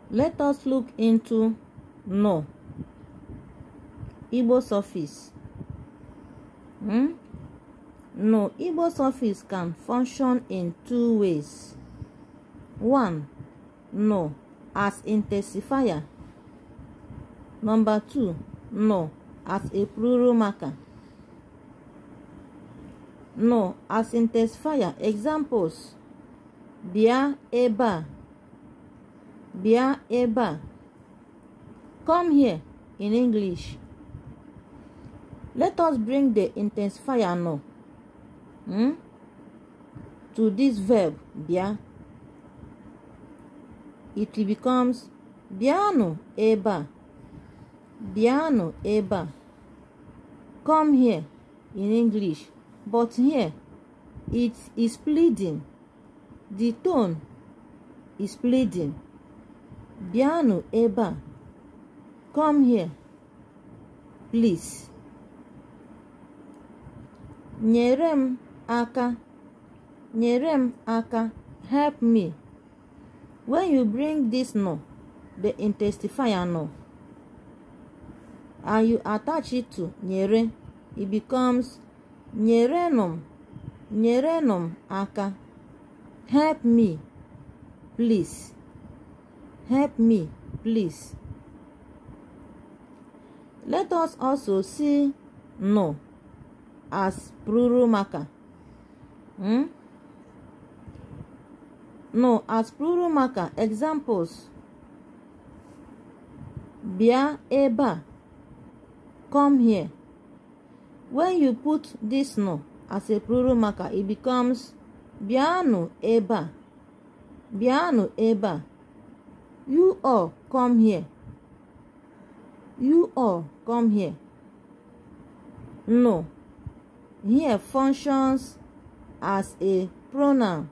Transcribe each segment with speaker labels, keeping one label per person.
Speaker 1: Let us look into no Igbo suffix. No Igbo suffix can function in two ways. 1. No as intensifier. Number 2. No as a plural marker. No as intensifier. Examples: bia eba, bia eba, come here in English. Let us bring the intensifier no to this verb bia. It becomes biano eba, biano eba, come here in English. But here it is pleading. The tone is pleading. Biano eba, come here please. Nyerem aka, nyerem aka, help me. When you bring this no, the intensifier no, and you attach it to nyere, it becomes nyerenom, nyerenom aka, help me please, help me please. Let us also see no as plural marker. No as plural marker. Examples: bia eba, come here. When you put this no as a plural marker, it becomes biano eba, biano eba, you all come here, you all come here. No here functions as a pronoun.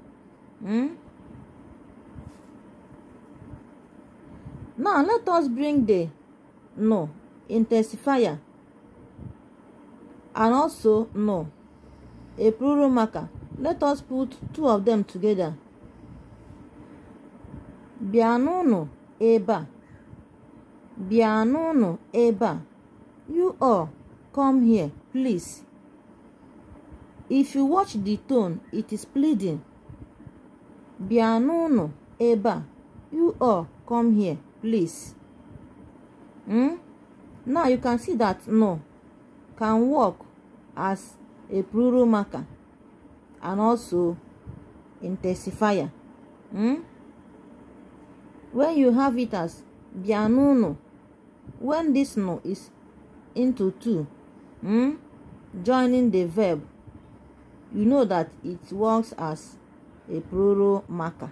Speaker 1: Now let us bring the no intensifier and also no a plural marker. Let us put two of them together. Bianono eba, bianono eba, you all come here please. If you watch the tone, it is pleading. Bianono eba, you all come here please. Now you can see that no can work as a plural marker and also intensifier. When you have it as bianono, when this no is into two, joining the verb, you know that it works as a plural marker.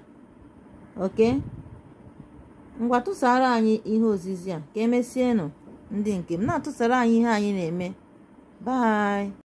Speaker 1: Okay? Ngwa tụsara anyị ihe ozizi a ka emesienụ ndị nke m na-atụsara anyị ihe anyị na-eme. Bye.